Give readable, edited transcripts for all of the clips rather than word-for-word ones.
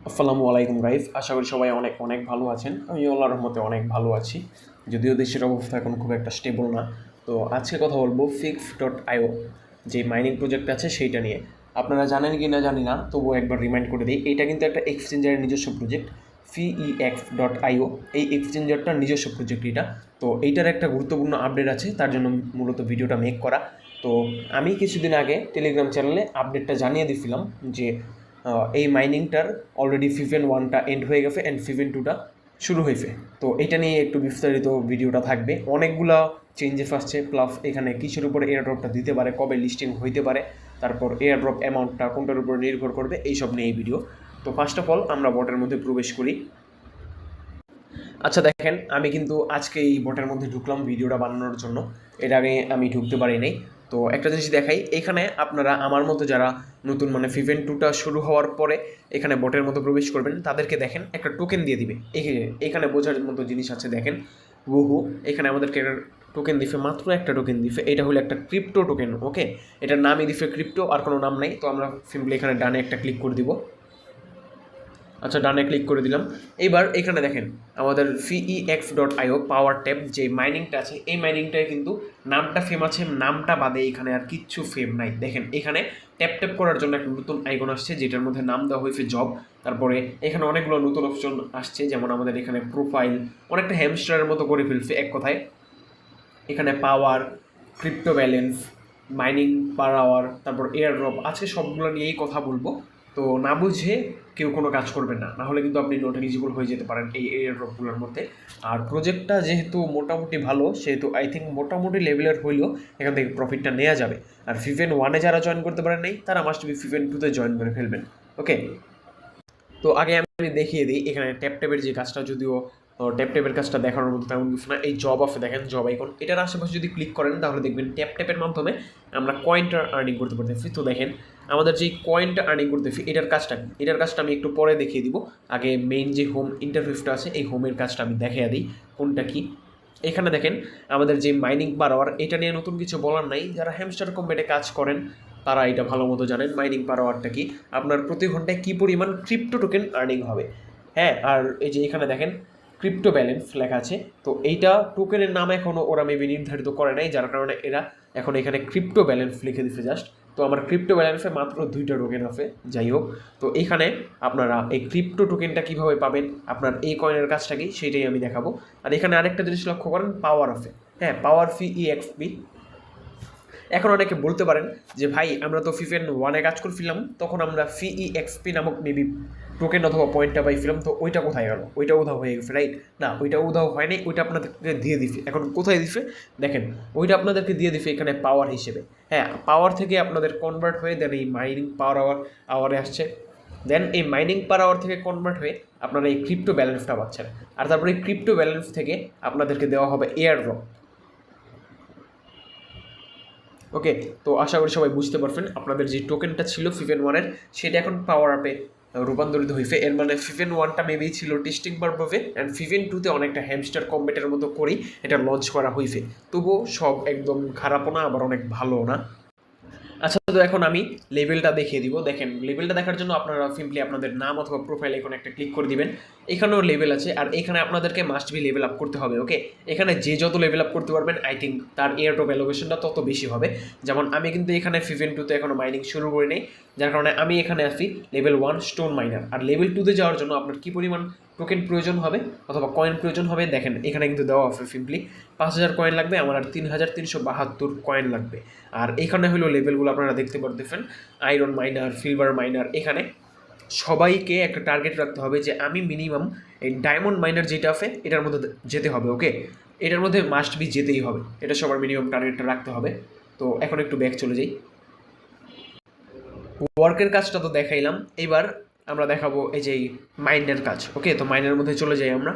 আসসালামু আলাইকুম গাইস, আশা করি সবাই অনেক অনেক ভালো আছেন। আমি আল্লাহর রহমতে অনেক ভালো আছি, যদিও দেশের অবস্থা এখন খুব একটা স্টেবল না। তো আজকে কথা বলবো fix.io যে মাইনিং প্রজেক্ট আছে সেইটা নিয়ে। আপনারা জানেন কি না জানি না, তবুও একবার রিমাইন্ড করে দিই, এটা কিন্তু একটা এক্সচেঞ্জারের নিজস্ব প্রজেক্ট fex.io। এই এক্সচেঞ্জারটার নিজস্ব প্রজেক্ট এটা। তো এইটার একটা গুরুত্বপূর্ণ আপডেট আছে, তার জন্য মূলত ভিডিওটা মেক করা। তো আমি কিছুদিন আগে টেলিগ্রাম চ্যানেলে আপডেটটা জানিয়ে দিয়েছিলাম যে এই মাইনিংটার অলরেডি ফিভেন ওয়ানটা এন্ড হয়ে গেছে অ্যান্ড ফিভেন টুটা শুরু হয়েছে। তো এটা নিয়ে একটু বিস্তারিত ভিডিওটা থাকবে, অনেকগুলো চেঞ্জেস আসছে, প্লাস এখানে কিসের উপরে এয়ারড্রপটা দিতে পারে, কবে লিস্টিং হইতে পারে, তারপর এয়ারড্রপ অ্যামাউন্টটা কোনটার উপর নির্ভর করবে, এইসব নিয়ে এই ভিডিও। তো ফার্স্ট অফ অল আমরা বটের মধ্যে প্রবেশ করি। আচ্ছা দেখেন, আমি কিন্তু আজকে এই বটের মধ্যে ঢুকলাম ভিডিওটা বানানোর জন্য, এর আগে আমি ঢুকতে পারি নাই। তো একটা জিনিস দেখাই, এখানে আপনারা আমার মতো যারা নতুন মানে ফিভেন টুটা শুরু হওয়ার পরে এখানে বটের মতো প্রবেশ করবেন, তাদেরকে দেখেন একটা টোকেন দিয়ে দিবে। এখানে বোঝার মতো জিনিস আছে, দেখেন ওহো, এখানে আমাদেরকে টোকেন দিবে, মাত্র একটা টোকেন দিবে। এটা হলো একটা ক্রিপ্টো টোকেন, ওকে। এটার নামই দিবে ক্রিপ্টো, আর কোনো নাম নাই। তো আমরা সিম্পলি এখানে ডানে একটা ক্লিক করে দিব। আচ্ছা, ডানে ক্লিক করে দিলাম। এইবার এখানে দেখেন আমাদের fex.io পাওয়ার ট্যাব যে মাইনিংটা আছে, এই মাইনিংটায় কিন্তু নামটা ফেম আছে, নামটা বাদে এখানে আর কিচ্ছু ফেম নাই। দেখেন এখানে ট্যাপ ট্যাপ করার জন্য একটা নতুন আইকন আসছে, যেটার মধ্যে নাম দেওয়া হয়েছে জব। তারপরে এখানে অনেকগুলো নতুন অপশন আসছে, যেমন আমাদের এখানে প্রোফাইল, অনেকটা হ্যামস্টারের মতো করে ফেলছে এক কথায়। এখানে power, crypto balance, mining per hour, তারপর এয়ারড্রপ, আজকে সবগুলো নিয়েই কথা বলবো। তো না বুঝে কেউ কোনো কাজ করবেন না, নাহলে কিন্তু আপনি নট এলিজিবল হয়ে যেতে পারেন এই এয়ারড্রপগুলোর মধ্যে। আর প্রজেক্টটা যেহেতু মোটামুটি ভালো, সেহেতু আই থিঙ্ক মোটামুটি লেভেলের হইলেও এখান থেকে প্রফিটটা নেওয়া যাবে। আর ফিভেন ওয়ানে যারা জয়েন করতে পারেন নাই, তারা মাস্ট বি ফিভেন টুতে জয়েন করে ফেলবেন, ওকে। তো আগে আমি দেখিয়ে দিই এখানে ট্যাপ ট্যাপের যে কাজটা, যদিও ট্যাপ ট্যাপের কাজটা দেখানোর মতো তেমন কিছু না। এই জব অফে দেখেন জব আইকন, এটার আশেপাশে যদি ক্লিক করেন তাহলে দেখবেন ট্যাপ ট্যাপের মাধ্যমে আমরা কয়েনটা আর্নিং করতে পারতেছি। তো দেখেন আমাদের যে কয়েনটা আর্নিং করতেছি, এটার কাজটা কি, এটার কাজটা আমি একটু পরে দেখিয়ে দিব। আগে মেইন যে হোম ইন্টারফেসটা আছে, এই হোমের কাজটা আমি দেখিয়ে দিই কোনটা কি। এখানে দেখেন আমাদের যে মাইনিং পার আওয়ার, এটা নিয়ে নতুন কিছু বলার নাই। যারা হ্যামস্টার কম্বেটে কাজ করেন তারা এটা ভালো মতো জানেন মাইনিং পার আওয়ারটা কি, আপনার প্রতি ঘন্টায় কী পরিমাণ ক্রিপ্টো টোকেন আর্নিং হবে। হ্যাঁ, আর এই যে এখানে দেখেন ক্রিপ্টো ব্যালেন্স লেখা আছে। তো এইটা টোকেনের নাম এখনও ওরা মেবি নির্ধারিত করে নাই, যার কারণে এরা এখন এখানে ক্রিপ্টো ব্যালেন্স লিখে দিচ্ছে জাস্ট। তো আমার ক্রিপ্টো ব্যালেন্সে মাত্র 2টা টোকেন আছে, যাই হোক। তো এখানে আপনারা এই ক্রিপ্টো টোকেনটা কীভাবে পাবেন, আপনার এই কয়েনের কাজটা কি, সেটাই আমি দেখাবো। আর এখানে আরেকটা জিনিস লক্ষ্য করেন, পাওয়ার আছে। হ্যাঁ, পাওয়ার feexp। এখন অনেকে বলতে পারেন যে ভাই, আমরা তো ফিফেন ওয়ানে কাজ করছিলাম, তখন আমরা feexp নামক মেবি টোকেন অথবা পয়েন্টটা পাইছিলাম, তো ওইটা কোথায় গেল, ওইটা উধাও হয়ে গেছে, রাইট? না, ওইটা উধাও হয়নি, ওইটা আপনাদেরকে দিয়ে দিছে। এখন কোথায় দিছে দেখেন, ওইটা আপনাদেরকে দিয়ে দিছে এখানে পাওয়ার হিসেবে। হ্যাঁ, পাওয়ার থেকে আপনাদের কনভার্ট হয়ে দেন এই মাইনিং পাওয়ার আওয়ারে আসছে। দেন এই মাইনিং পার আওয়ার থেকে কনভার্ট হয়ে আপনারা এই ক্রিপ্টো ব্যালেন্সটা পাচ্ছেন। আর তারপরে এই ক্রিপ্টো ব্যালেন্স থেকে আপনাদেরকে দেওয়া হবে এয়ারড্রপ, ওকে। তো আশা করি সবাই বুঝতে পারবেন, আপনাদের যে টোকেনটা ছিল ফিফেন ওয়ানের, সেটা এখন পাওয়ার আপে রূপান্তরিত হয়েছে। এর মানে ফিফেন ওয়ানটা মেবি ছিল টেস্টিং পারপাসে, অ্যান্ড ফিফেন টুতে অনেকটা হ্যামস্টার কম্বেটের মতো করেই এটা লঞ্চ করা হয়েছে। তবুও সব একদম খারাপও না, আবার অনেক ভালো না। আচ্ছা, তো এখন আমি লেভেলটা দেখিয়ে দিব। দেখেন লেভেলটা দেখার জন্য আপনারা সিম্পলি আপনাদের নাম অথবা প্রোফাইল এখানে একটা ক্লিক করে দিবেন। এখানেও লেভেল আছে, আর এখানে আপনাদেরকে মাস্ট বি লেভেল আপ করতে হবে, ওকে। এখানে যে যত লেভেল আপ করতে পারবেন, আই থিঙ্ক তার এয়ারড্রপ অ্যালোকেশনটা তত বেশি হবে। যেমন আমি কিন্তু এখানে ফিভেন টুতে এখনও মাইনিং শুরু করি নেই, যার কারণে আমি এখানে আসি লেভেল 1 স্টোন মাইনার। আর লেভেল 2তে যাওয়ার জন্য আপনার কী পরিমাণ টোকেন প্রয়োজন হবে অথবা কয়েন প্রয়োজন হবে, দেখেন এখানে কিন্তু দেওয়া আছে সিম্পলি 5000 কয়েন লাগবে, আমার আর 3372 কয়েন লাগবে। আর এখানে হলো লেভেলগুলো আপনারা দেখতে পারতেছেন, আয়রন মাইনার, সিলভার মাইনার। এখানে সবাইকে একটা টার্গেট রাখতে হবে যে আমি মিনিমাম এই ডায়মন্ড মাইনার যেটা আছে এটার মধ্যে যেতে হবে, ওকে। এটার মধ্যে মাস্ট বি যেতেই হবে, এটা সবার মিনিমাম টার্গেটটা রাখতে হবে। তো এখন একটু ব্যাক চলে যাই। ওয়ার্কের কাজটা তো দেখাইলাম, এবার আমরা দেখাবো এই যে মাইন্ডের কাজ, ওকে। তো মাইন্ডের মধ্যে চলে যাই আমরা।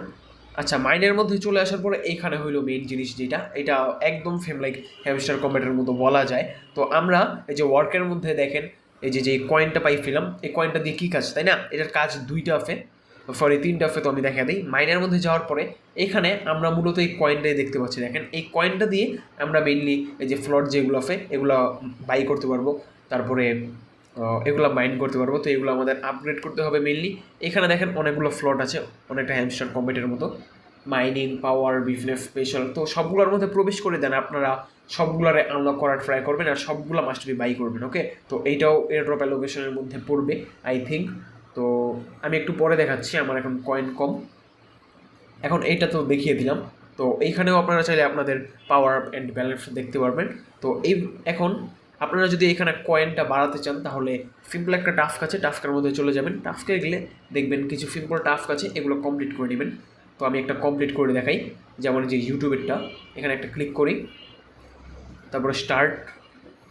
আচ্ছা, মাইন্ডের মধ্যে চলে আসার পরে এইখানে হইলো মেইন জিনিস, যেটা এটা একদম ফেম লাইক হ্যামস্টার কম্বেটের মতো বলা যায়। তো আমরা এই যে ওয়ার্কের মধ্যে দেখেন এই যে কয়েনটা পাইছিলাম, এই কয়েনটা দিয়ে কী কাজ, তাই না? এটার কাজ 2টা আছে, সরি 3টা আছে। তো আমি দেখা দিই, মাইনের মধ্যে যাওয়ার পরে এখানে আমরা মূলত এই কয়েনটাই দেখতে পাচ্ছি। দেখেন এই কয়েনটা দিয়ে আমরা মেইনলি এই যে ফ্লট যেগুলো আছে এগুলো বাই করতে পারবো। তারপরে এগুলো মাইন্ড করতে পারবো। তো এগুলো আমাদের আপগ্রেড করতে হবে মেনলি। এখানে দেখেন অনেকগুলো ফ্লট আছে, অনেকটা হ্যামস্টার কম্পিউটারের মতো, মাইনিং, পাওয়ার, বিজনেস, স্পেশাল। তো সবগুলোর মধ্যে প্রবেশ করে দেন, আপনারা সবগুলারে আনলক করার ট্রাই করবেন আর সবগুলো মাস্ট বি বাই করবেন। ওকে, তো এইটাও এয়ারড্রপ অ্যালোকেশনের মধ্যে পড়বে আই থিঙ্ক। তো আমি একটু পরে দেখাচ্ছি, আমার এখন কয়েন কম। এখন এইটা তো দেখিয়ে দিলাম। তো এইখানেও আপনারা চাইলে আপনাদের পাওয়ার অ্যান্ড ব্যালেন্স দেখতে পারবেন। তো এই এখন আপনারা যদি এখানে কয়েনটা বাড়াতে চান তাহলে সিম্পল একটা টাস্ক আছে, টাস্কের মধ্যে চলে যাবেন। টাস্কে গেলে দেখবেন কিছু সিম্পল টাস্ক আছে, এগুলো কমপ্লিট করে নেবেন। তো আমি একটা কমপ্লিট করে দেখাই, যেমন যে ইউটিউবেরটা, এখানে একটা ক্লিক করি, তারপরে স্টার্ট।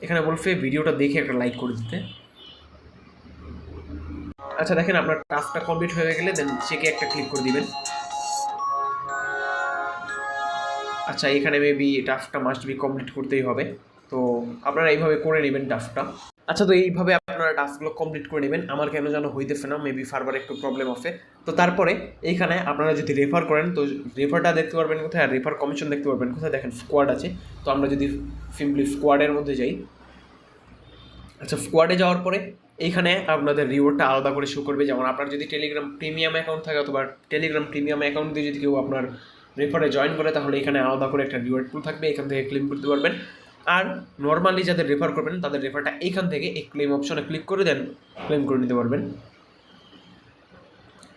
এখানে বলবে ভিডিওটা দেখে একটা লাইক করে দিতে। আচ্ছা দেখেন আপনার টাস্কটা কমপ্লিট হয়ে গেলে দেন চেকে একটা ক্লিক করে দিবেন। আচ্ছা এখানে মেবি টাস্কটা মাস্ট বি কমপ্লিট করতেই হবে। তো আপনারা এইভাবে করে নেবেন টাস্কটা। আচ্ছা তো এইভাবে আপনারা টাস্কগুলো কমপ্লিট করে নেবেন। আমার কেন যেন হইতেছে না, মেবি সার্ভারে একটু প্রবলেম আছে। তো তারপরে এইখানে আপনারা যদি রেফার করেন তো রেফারটা দেখতে পারবেন কোথায়, আর রেফার কমিশন দেখতে পারবেন কোথায়, দেখেন স্কোয়াড আছে। তো আমরা যদি সিম্পলি স্কোয়াডের মধ্যে যাই, আচ্ছা স্কোয়াডে যাওয়ার পরে এইখানে আপনাদের রিওয়ার্ডটা আলাদা করে শো করবে। যেমন আপনার যদি টেলিগ্রাম প্রিমিয়াম অ্যাকাউন্ট থাকে অথবা টেলিগ্রাম প্রিমিয়াম অ্যাকাউন্ট দিয়ে যদি কেউ আপনার রেফারে জয়েন করে তাহলে এখানে আলাদা করে একটা রিওয়ার্ড পুল থাকবে, এখান থেকে ক্লেম করতে পারবেন। আর নর্মালি যাদের রেফার করবেন তাদের রেফারটা এইখান থেকে এই ক্লেম অপশনে ক্লিক করে দেন ক্লেম করে নিতে পারবেন।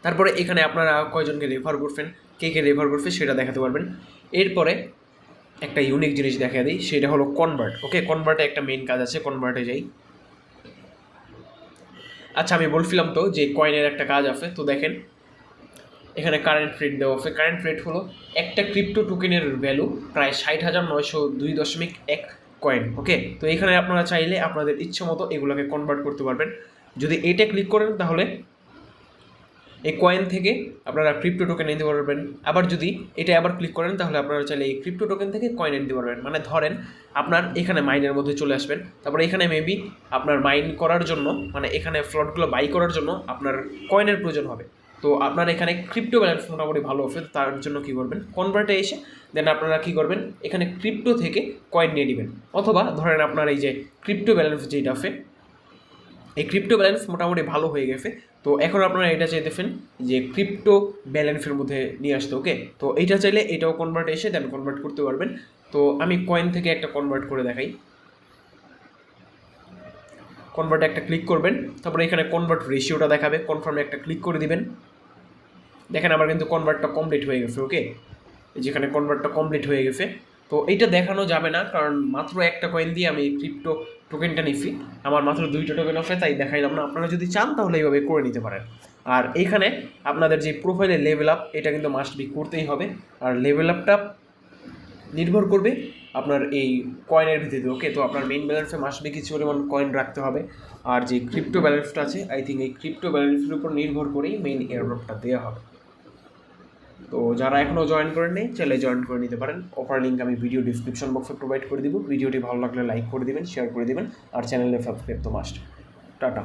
তারপরে এখানে আপনারা কয়জনকে রেফার করবেন, কে কে রেফার করবে সেটা দেখাতে পারবেন। এরপরে একটা ইউনিক জিনিস দেখা দিই, সেটা হলো কনভার্ট। ওকে, কনভার্টে একটা মেইন কাজ আছে, কনভার্টে যাই। আচ্ছা আমি বলছিলাম তো যে কয়েনের একটা কাজ আছে। তো দেখেন এখানে কারেন্ট রেট দেওয়া আছে। কারেন্ট রেট হলো একটা ক্রিপ্টো টোকেনের ভ্যালু প্রায় 60,902.1 কয়েন। ওকে, তো এখানে আপনারা চাইলে আপনাদের ইচ্ছে মতো এগুলোকে কনভার্ট করতে পারবেন। যদি এটা ক্লিক করেন তাহলে এই কয়েন থেকে আপনারা ক্রিপ্টো টোকেন নিতে পারবেন। আবার যদি এটা আবার ক্লিক করেন তাহলে আপনারা চাইলে এই ক্রিপ্টো টোকেন থেকে কয়েন নিতে পারবেন। মানে ধরেন আপনার এখানে মাইনের মধ্যে চলে আসবেন, তারপরে এখানে মেবি আপনার মাইন করার জন্য, মানে এখানে ফ্লটগুলো বাই করার জন্য আপনার কয়েনের প্রয়োজন হবে। তো আপনার এখানে ক্রিপ্টো ব্যালেন্স মোটামুটি ভালো হবে। তার জন্য কী করবেন, কনভার্টে এসে দেন আপনারা কী করবেন, এখানে ক্রিপ্টো থেকে কয়েন নিয়ে নেবেন। অথবা ধরেন আপনার এই যে ক্রিপ্টো ব্যালেন্স যেটা আছে, এই ক্রিপ্টো ব্যালেন্স মোটামুটি ভালো হয়ে গেছে। তো এখন আপনারা এটা চাইতেছেন যে ক্রিপ্টো ব্যালেন্সের মধ্যে নিয়ে আসতে। ওকে, তো এইটা চাইলে এটাও কনভার্ট এসে দেন কনভার্ট করতে পারবেন। তো আমি কয়েন থেকে একটা কনভার্ট করে দেখাই। কনভার্টে একটা ক্লিক করবেন, তারপরে এখানে কনভার্ট রেশিওটা দেখাবে, কনফার্মে একটা ক্লিক করে দিবেন। দেখেন আমার কিন্তু কনভার্টটা কমপ্লিট হয়ে গেছে। ওকে, যেখানে কনভার্টটা কমপ্লিট হয়ে গেছে। তো এইটা দেখানো যাবে না, কারণ মাত্র একটা কয়েন দিয়ে আমি ক্রিপ্টো টোকেনটা নিচ্ছি, আমার মাত্র 2টা টোকেন আছে, তাই দেখাইলাম না। আপনারা যদি চান তাহলে এইভাবে করে নিতে পারেন। আর এইখানে আপনাদের যে প্রোফাইলে লেভেল আপ, এটা কিন্তু মাস্ট বি করতেই হবে। আর লেভেল আপটা নির্ভর করবে আপনার এই কয়েনের ভিত্তিতে। ওকে, তো আপনার মেইন ব্যালেন্সে মাস্ট বি কিছু পরিমাণ কয়েন রাখতে হবে। আর যে ক্রিপ্টো ব্যালেন্সটা আছে, আই থিঙ্ক এই ক্রিপ্টো ব্যালেন্সের উপর নির্ভর করেই মেইন এয়ারড্রপটা দেওয়া হবে। তো যারা এখনও জয়েন করেন নেই চাইলে জয়েন করে নিতে পারেন। অফার লিঙ্ক আমি ভিডিও ডিসক্রিপশন বক্সে প্রোভাইড করে দিব। ভিডিওটি ভালো লাগলে লাইক করে দিবেন, শেয়ার করে দিবেন, আর চ্যানেলে সাবস্ক্রাইব তো মাস্ট। টাটা।